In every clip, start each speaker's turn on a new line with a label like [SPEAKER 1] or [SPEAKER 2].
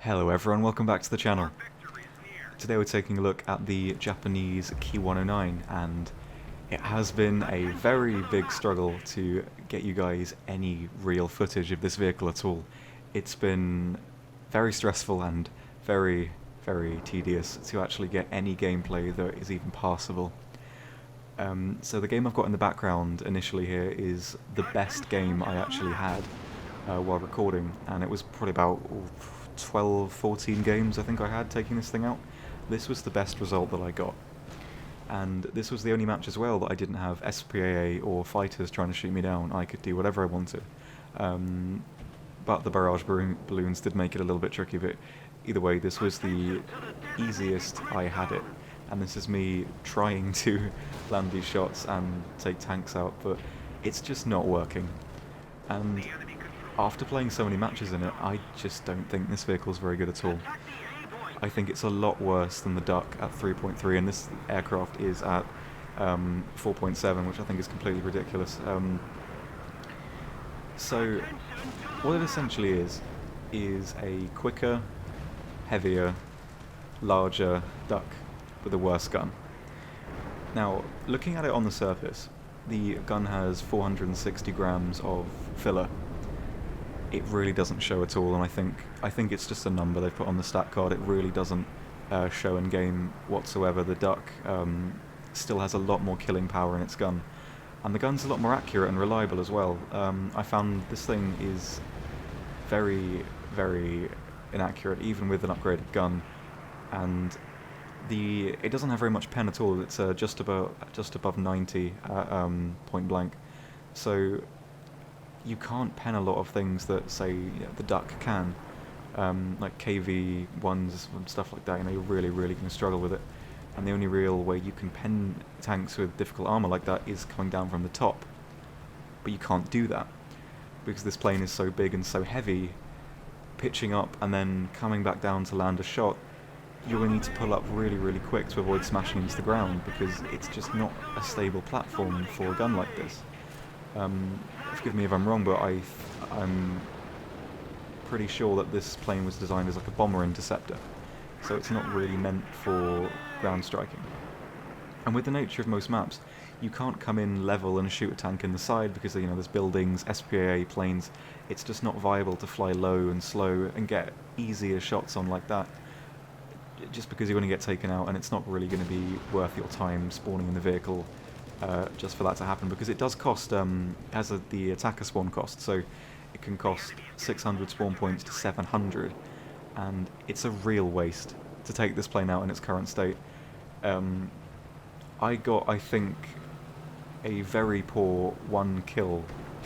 [SPEAKER 1] Hello everyone, welcome back to the channel. Today we're taking a look at the Japanese Ki-109, and it has been a very big struggle to get you guys any real footage of this vehicle at all. It's been very stressful and very tedious to actually get any gameplay that is even passable. So the game I've got in the background initially here is the best game I actually had while recording, and it was probably about 12, 14 games I think I had taking this thing out. This was the best result that I got. And this was the only match as well that I didn't have SPAA or fighters trying to shoot me down. I could do whatever I wanted. But the barrage balloons did make it a little bit tricky, but either way, this was the easiest I had it. And this is me trying to land these shots and take tanks out, but it's just not working. And after playing so many matches in it, I just don't think this vehicle is very good at all. I think it's a lot worse than the Duck at 3.3, and this aircraft is at 4.7, which I think is completely ridiculous. So what it essentially is a quicker, heavier, larger Duck with a worse gun. Now, looking at it on the surface, the gun has 460 grams of filler. It really doesn't show at all, and I think it's just a number they've put on the stat card. It really doesn't show in game whatsoever. The Duck still has a lot more killing power in its gun, and the gun's a lot more accurate and reliable as well. I found this thing is very inaccurate, even with an upgraded gun, and it doesn't have very much pen at all. It's just above 90 at point blank, so you can't pen a lot of things that, say, the Duck can, like KV-1s and stuff like that. You're really going to struggle with it. And the only real way you can pen tanks with difficult armor like that is coming down from the top. But you can't do that, because this plane is so big and so heavy. Pitching up and then coming back down to land a shot, you're going to need to pull up really quick to avoid smashing into the ground, because it's just not a stable platform for a gun like this. Forgive me if I'm wrong, but I'm pretty sure that this plane was designed as like a bomber interceptor, so it's not really meant for ground striking. And with the nature of most maps, you can't come in level and shoot a tank in the side, because there's buildings, SPAA planes. It's just not viable to fly low and slow and get easier shots on like that, just because you're going to get taken out, and it's not really going to be worth your time spawning in the vehicle just for that to happen, because it does cost, the attacker spawn cost, so it can cost 600 spawn points to 700, and it's a real waste to take this plane out in its current state. I got, I think, a very poor 1 kill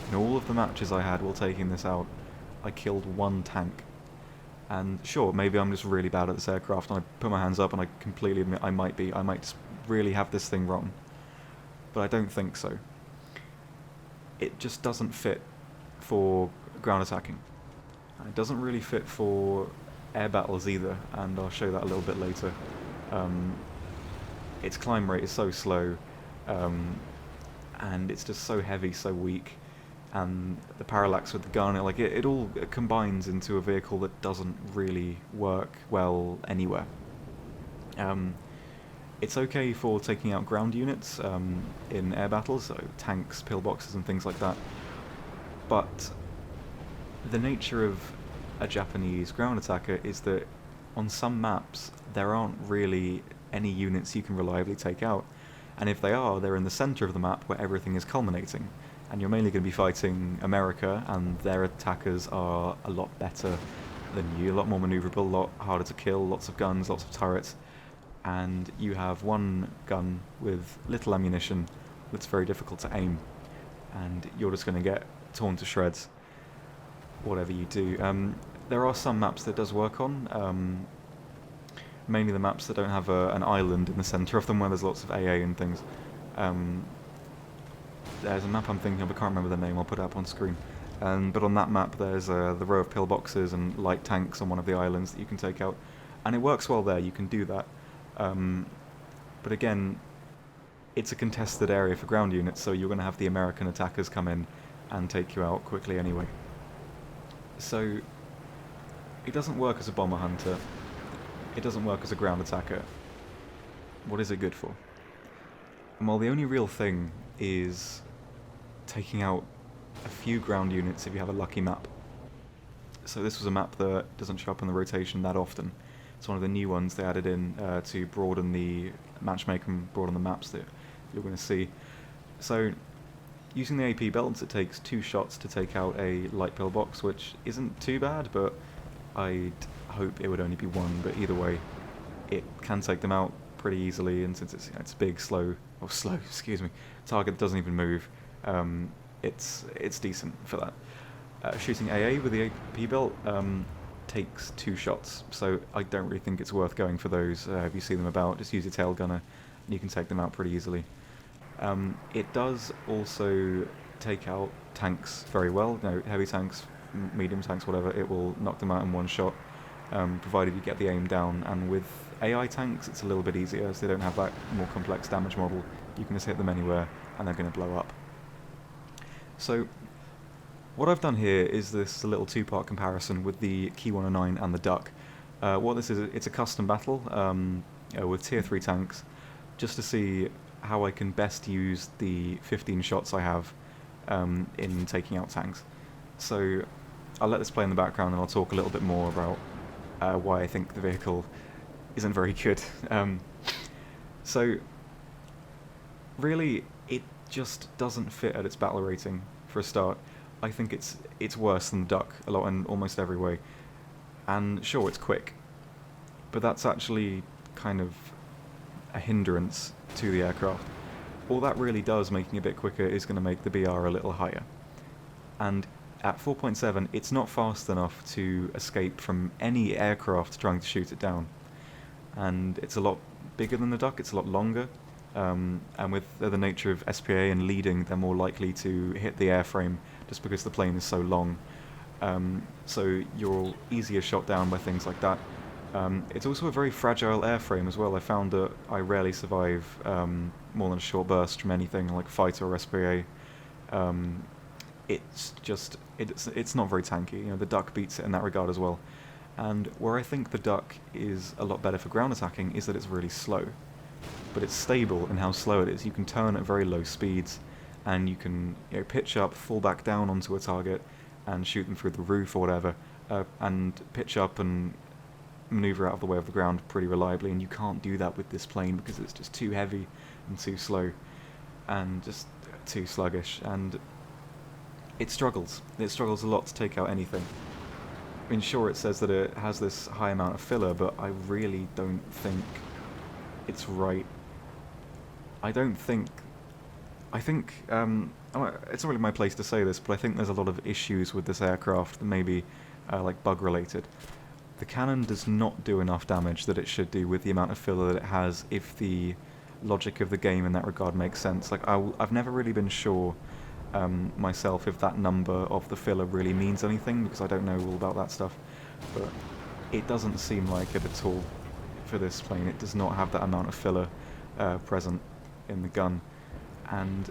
[SPEAKER 1] in all of the matches I had while taking this out. I killed 1 tank, and sure, maybe I'm just really bad at this aircraft, and I put my hands up and I completely admit I might just really have this thing wrong. But I don't think so. It just doesn't fit for ground attacking. It doesn't really fit for air battles either, and I'll show that a little bit later. Its climb rate is so slow, and it's just so heavy, so weak, and the parallax with the gun, it all combines into a vehicle that doesn't really work well anywhere. It's okay for taking out ground units in air battles, so tanks, pillboxes and things like that, but the nature of a Japanese ground attacker is that on some maps there aren't really any units you can reliably take out, and if they are, they're in the center of the map where everything is culminating, and you're mainly going to be fighting America, and their attackers are a lot better than you, a lot more maneuverable, a lot harder to kill, lots of guns, lots of turrets, and you have one gun with little ammunition that's very difficult to aim, and you're just going to get torn to shreds whatever you do. There are some maps that does work on, mainly the maps that don't have an island in the center of them where there's lots of AA and things. There's a map I'm thinking of, I can't remember the name, I'll put it up on screen. But on that map there's the row of pillboxes and light tanks on one of the islands that you can take out, and it works well there, you can do that. But again, it's a contested area for ground units, so you're going to have the American attackers come in and take you out quickly anyway. So it doesn't work as a bomber hunter. It doesn't work as a ground attacker. What is it good for? And well, the only real thing is taking out a few ground units if you have a lucky map. So this was a map that doesn't show up in the rotation that often. It's one of the new ones they added in to broaden the matchmaking, broaden the maps that you're going to see. So using the AP belts, it takes 2 shots to take out a light pillbox, which isn't too bad, but I'd hope it would only be 1. But either way, it can take them out pretty easily, and since it's big, slow, excuse me, target that doesn't even move, it's decent for that. Shooting AA with the AP belt takes 2 shots, so I don't really think it's worth going for those. If you see them about, just use your tail gunner, and you can take them out pretty easily. It does also take out tanks very well. Heavy tanks, medium tanks, whatever, it will knock them out in 1 shot, provided you get the aim down. And with AI tanks, it's a little bit easier, so they don't have that more complex damage model. You can just hit them anywhere, and they're going to blow up. So what I've done here is this little 2-part comparison with the Ki-109 and the Duck. What this is, it's a custom battle with tier 3 tanks, just to see how I can best use the 15 shots I have in taking out tanks. So I'll let this play in the background, and I'll talk a little bit more about why I think the vehicle isn't very good. So really, it just doesn't fit at its battle rating for a start. I think it's worse than the Duck a lot in almost every way. And sure, it's quick, but that's actually kind of a hindrance to the aircraft. All that really does, making it a bit quicker, is going to make the BR a little higher. And at 4.7, it's not fast enough to escape from any aircraft trying to shoot it down. And it's a lot bigger than the Duck, it's a lot longer. And with the nature of SPA and leading, they're more likely to hit the airframe just because the plane is so long. So you're easier shot down by things like that. It's also a very fragile airframe as well. I found that I rarely survive more than a short burst from anything like fighter or SPA. It's not very tanky. The Duck beats it in that regard as well. And where I think the Duck is a lot better for ground attacking is that it's really slow. But it's stable in how slow it is. You can turn at very low speeds, and you can pitch up, fall back down onto a target, and shoot them through the roof or whatever, and pitch up and maneuver out of the way of the ground pretty reliably. And you can't do that with this plane because it's just too heavy and too slow, and just too sluggish. And it struggles. It struggles a lot to take out anything. I mean, sure, it says that it has this high amount of filler, but I really don't think it's right. I think it's not really my place to say this, but I think there's a lot of issues with this aircraft that maybe like bug related. The cannon does not do enough damage that it should do with the amount of filler that it has, if the logic of the game in that regard makes sense. Like I've never really been sure myself if that number of the filler really means anything, because I don't know all about that stuff, but it doesn't seem like it at all for this plane. It does not have that amount of filler present in the gun, and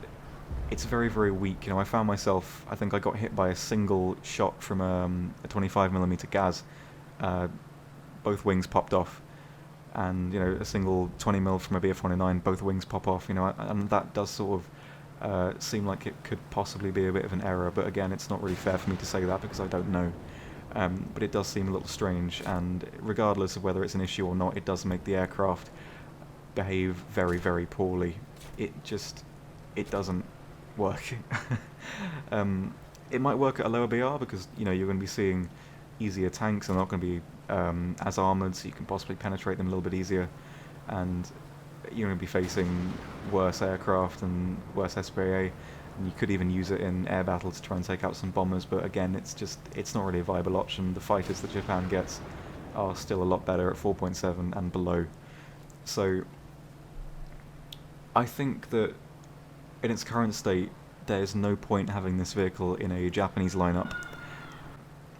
[SPEAKER 1] it's very, very weak. I found myself, I think I got hit by a single shot from a 25mm gas. Both wings popped off, and a single 20mm from a BF-109, both wings pop off. And that does sort of seem like it could possibly be a bit of an error, but again, it's not really fair for me to say that because I don't know. But it does seem a little strange, and regardless of whether it's an issue or not, it does make the aircraft behave very, very poorly. It doesn't work. It might work at a lower BR because you're going to be seeing easier tanks. They're not going to be as armoured, so you can possibly penetrate them a little bit easier, and you're going to be facing worse aircraft and worse SPA, and you could even use it in air battle to try and take out some bombers. But again, it's not really a viable option. The fighters that Japan gets are still a lot better at 4.7 and below. So I think that in its current state, there's no point having this vehicle in a Japanese lineup.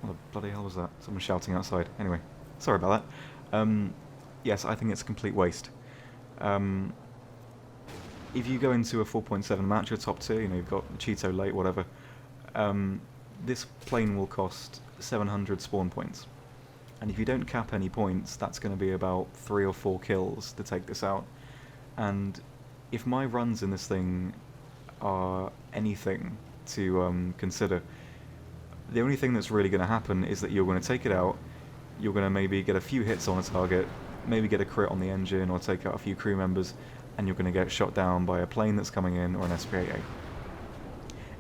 [SPEAKER 1] What the bloody hell was that? Someone shouting outside. Anyway, sorry about that. Yes, I think it's a complete waste. If you go into a 4.7 match, you're top tier, you've got Cheeto late, whatever, this plane will cost 700 spawn points. And if you don't cap any points, that's going to be about 3 or 4 kills to take this out. And if my runs in this thing are anything to consider, the only thing that's really going to happen is that you're going to take it out, you're going to maybe get a few hits on a target, maybe get a crit on the engine or take out a few crew members, and you're going to get shot down by a plane that's coming in or an SPAA.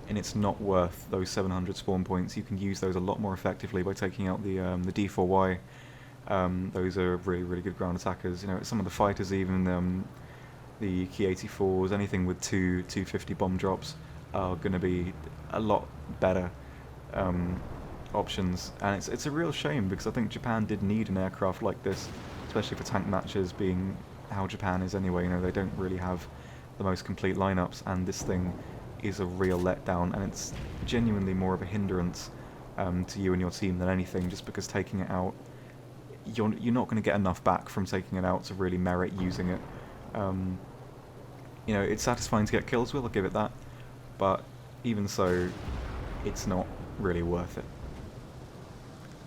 [SPEAKER 1] And it's not worth those 700 spawn points. You can use those a lot more effectively by taking out the D4Y. Those are really, really good ground attackers. You know, some of the fighters, even the Ki-109s, anything with 250 bomb drops are going to be a lot better options. And it's a real shame, because I think Japan did need an aircraft like this, especially for tank matches, being how Japan is anyway. You know, they don't really have the most complete lineups, and this thing is a real letdown, and it's genuinely more of a hindrance to you and your team than anything, just because taking it out, you're not going to get enough back from taking it out to really merit using it. You know, it's satisfying to get kills with, I'll give it that, but even so, it's not really worth it.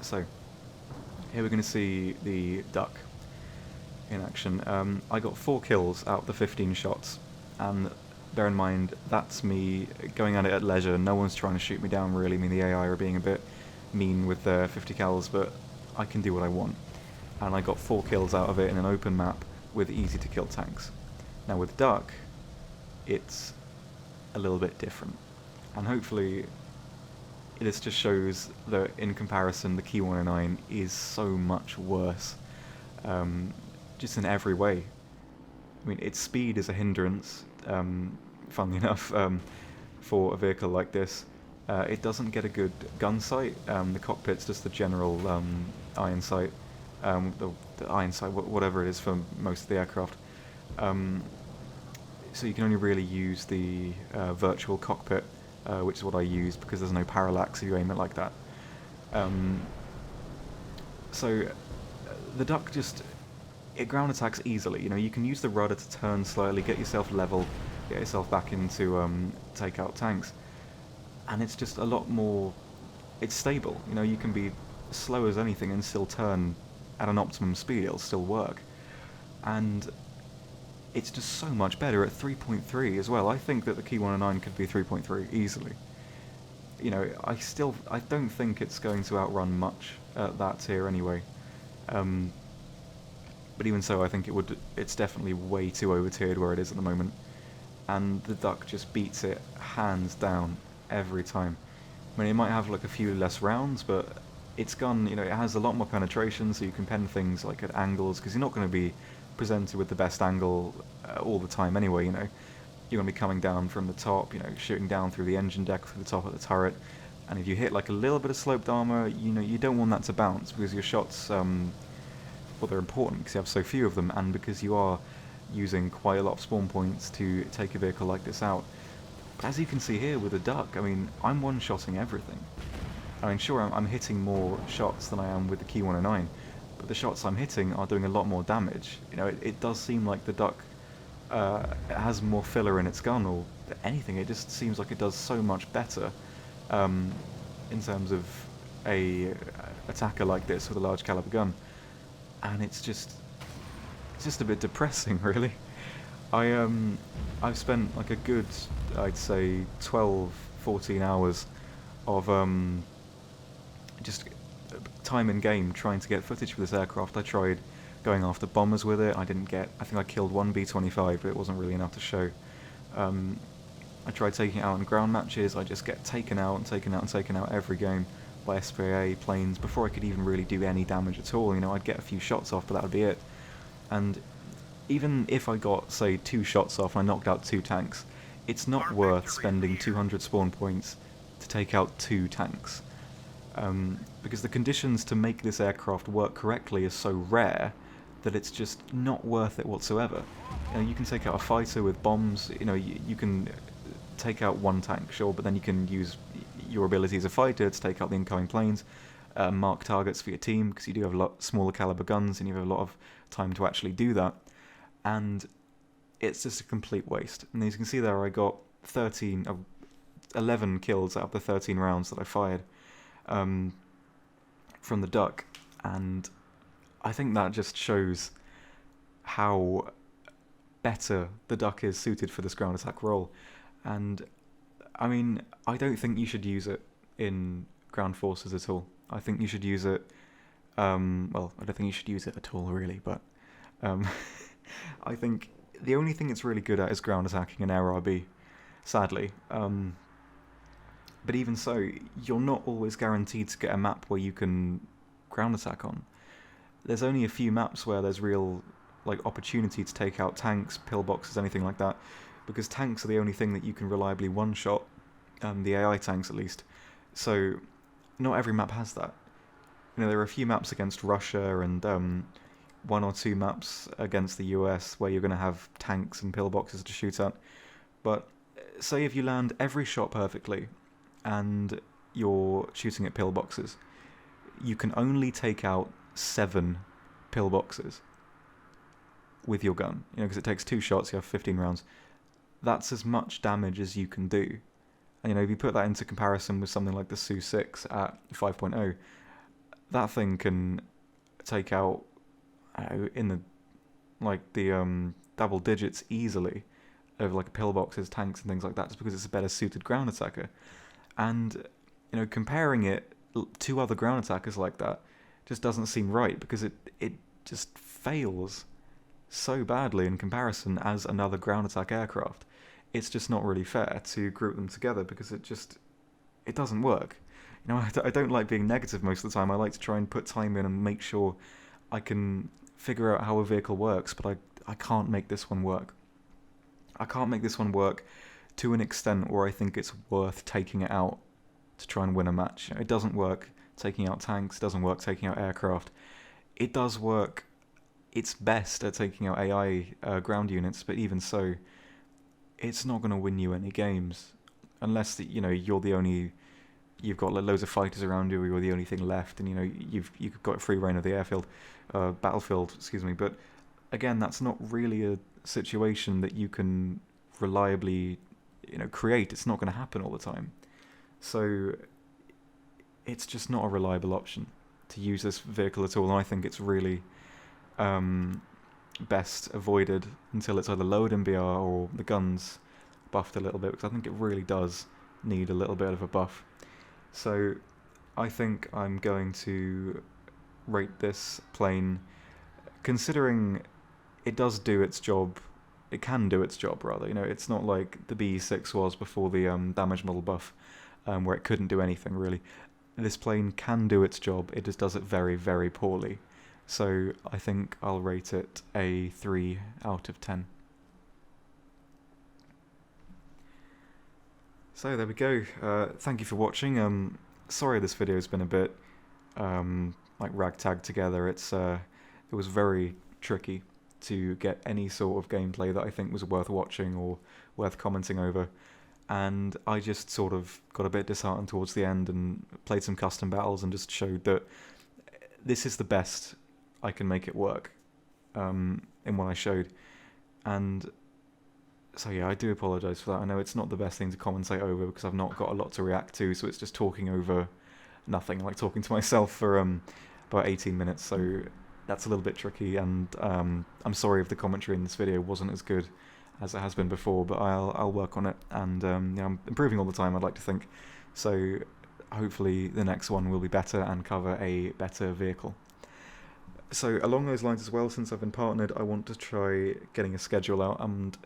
[SPEAKER 1] So, here we're going to see the duck in action. I got 4 kills out of the 15 shots, and bear in mind, that's me going at it at leisure. No one's trying to shoot me down, really. I mean, the AI are being a bit mean with their 50 cals, but I can do what I want. And I got 4 kills out of it in an open map with easy-to-kill tanks. Now, with Duck, it's a little bit different. And hopefully, this just shows that, in comparison, the Ki-109 is so much worse. Just in every way. I mean, its speed is a hindrance, funnily enough, for a vehicle like this. It doesn't get a good gun sight. The cockpit's just the general iron sight, the iron sight, whatever it is for most of the aircraft. So you can only really use the virtual cockpit, which is what I use, because there's no parallax if you aim it like that. So the Duck just... it ground attacks easily. You know, you can use the rudder to turn slightly, get yourself level, get yourself back into take out tanks, and it's just a lot more. It's stable. You know, you can be slow as anything and still turn at an optimum speed. It'll still work, and it's just so much better at 3.3 as well. I think that the Ki-109 could be 3.3 easily. You know, I don't think it's going to outrun much at that tier anyway. But even so, I think it's definitely way too over-tiered where it is at the moment. And the Duck just beats it hands down every time. I mean, it might have like a few less rounds, but its gun, you know, it has a lot more penetration, so you can pen things like at angles, because you're not going to be presented with the best angle all the time anyway, you know. You're going to be coming down from the top, you know, shooting down through the engine deck, through the top of the turret, and if you hit like a little bit of sloped armor, you know, you don't want that to bounce, because your shots... well, they're important because you have so few of them, and because you are using quite a lot of spawn points to take a vehicle like this out. But as you can see here with the Duck, I mean, I'm one-shotting everything. I mean, sure, I'm hitting more shots than I am with the Ki-109, but the shots I'm hitting are doing a lot more damage. You know, it does seem like the Duck has more filler in its gun, or anything. It just seems like it does so much better in terms of a attacker like this with a large caliber gun. And it's just a bit depressing, really. I've spent like a good, I'd say, 12, 14 hours of just time in game trying to get footage for this aircraft. I tried going after bombers with it. I think I killed one B-25, but it wasn't really enough to show. I tried taking it out in ground matches. I just get taken out and taken out and taken out every game by SPA planes before I could even really do any damage at all. You know, I'd get a few shots off, but that would be it. And even if I got, say, 2 shots off and I knocked out 2 tanks, it's not worth spending 200 spawn points to take out 2 tanks. Because the conditions to make this aircraft work correctly are so rare that it's just not worth it whatsoever. You know, you can take out a fighter with bombs, you know, you can take out 1 tank, sure, but then you can use your ability as a fighter to take out the incoming planes, mark targets for your team, because you do have a lot smaller caliber guns and you have a lot of time to actually do that. And it's just a complete waste. And as you can see there, I got 11 kills out of the 13 rounds that I fired from the Duck, and I think that just shows how better the duck is suited for this ground attack role. And I mean, I don't think you should use it in ground forces at all. I think you should use it. Well, I don't think you should use it at all, really. But I think the only thing it's really good at is ground attacking and air RB. Sadly, but even so, you're not always guaranteed to get a map where you can ground attack on. There's only a few maps where there's real opportunity to take out tanks, pillboxes, anything like that, because tanks are the only thing that you can reliably one-shot, the AI tanks at least. So not every map has that. There are a few maps against Russia and one or two maps against the US where you're going to have tanks and pillboxes to shoot at. But say if you land every shot perfectly and you're shooting at pillboxes, you can only take out 7 pillboxes with your gun. Because it takes 2 shots, you have 15 rounds. That's as much damage as you can do. And if you put that into comparison with something like the Su-6 at 5.0, that thing can take out in the double digits easily over pillboxes, tanks, and things like that, just because it's a better suited ground attacker. And comparing it to other ground attackers like that just doesn't seem right, because it just fails so badly in comparison as another ground attack aircraft. It's just not really fair to group them together, because it doesn't work. I don't like being negative most of the time. I like to try and put time in and make sure I can figure out how a vehicle works, but I can't make this one work. I can't make this one work to an extent where I think it's worth taking it out to try and win a match. It doesn't work taking out tanks, it doesn't work taking out aircraft. It does work, it's best at taking out AI ground units, but even so, it's not going to win you any games unless you've got loads of fighters around you, or you're the only thing left, and you've got free reign of the battlefield, excuse me. But again, that's not really a situation that you can reliably create. It's not going to happen all the time, so it's just not a reliable option to use this vehicle at all. And I think it's really best avoided until it's either lowered in BR or the gun's buffed a little bit, because I think it really does need a little bit of a buff. So I think I'm going to rate this plane, considering it does do its job. It can do its job, rather. It's not like the BE-6 was before the damage model buff, where it couldn't do anything really. This plane can do its job, it just does it very, very poorly. So I think I'll rate it a 3 out of 10. So there we go. Thank you for watching. Sorry this video's been a bit ragtag together. It was very tricky to get any sort of gameplay that I think was worth watching or worth commenting over. And I just sort of got a bit disheartened towards the end and played some custom battles and just showed that this is the best I can make it work in what I showed. And so yeah, I do apologise for that. I know it's not the best thing to commentate over, because I've not got a lot to react to, so it's just talking over nothing, like talking to myself for about 18 minutes, so that's a little bit tricky, and I'm sorry if the commentary in this video wasn't as good as it has been before, but I'll work on it, and I'm improving all the time, I'd like to think, so hopefully the next one will be better and cover a better vehicle. So along those lines as well, since I've been partnered, I want to try getting a schedule out, and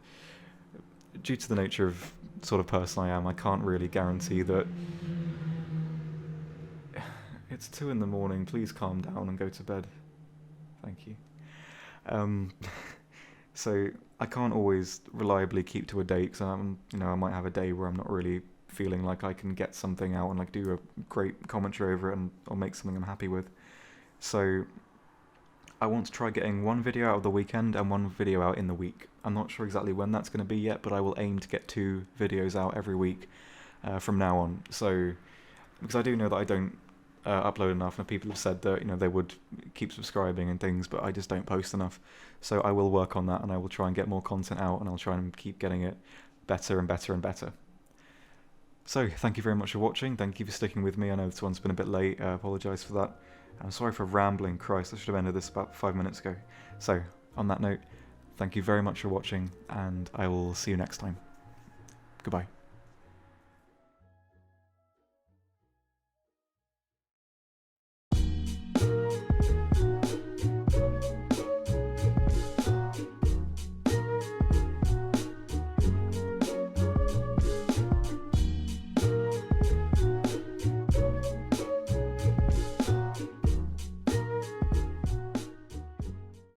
[SPEAKER 1] due to the nature of sort of person I am, I can't really guarantee that. It's 2 in the morning, please calm down and go to bed. Thank you. So I can't always reliably keep to a date, because I might have a day where I'm not really feeling like I can get something out and do a great commentary over it or make something I'm happy with. So I want to try getting one video out of the weekend and one video out in the week. I'm not sure exactly when that's going to be yet, but I will aim to get 2 videos out every week from now on. So, because I do know that I don't upload enough, and people have said that they would keep subscribing and things, but I just don't post enough. So I will work on that, and I will try and get more content out, and I'll try and keep getting it better and better and better. So thank you very much for watching. Thank you for sticking with me. I know this one's been a bit late. I apologise for that. I'm sorry for rambling, Christ, I should have ended this about 5 minutes ago. So, on that note, thank you very much for watching, and I will see you next time. Goodbye.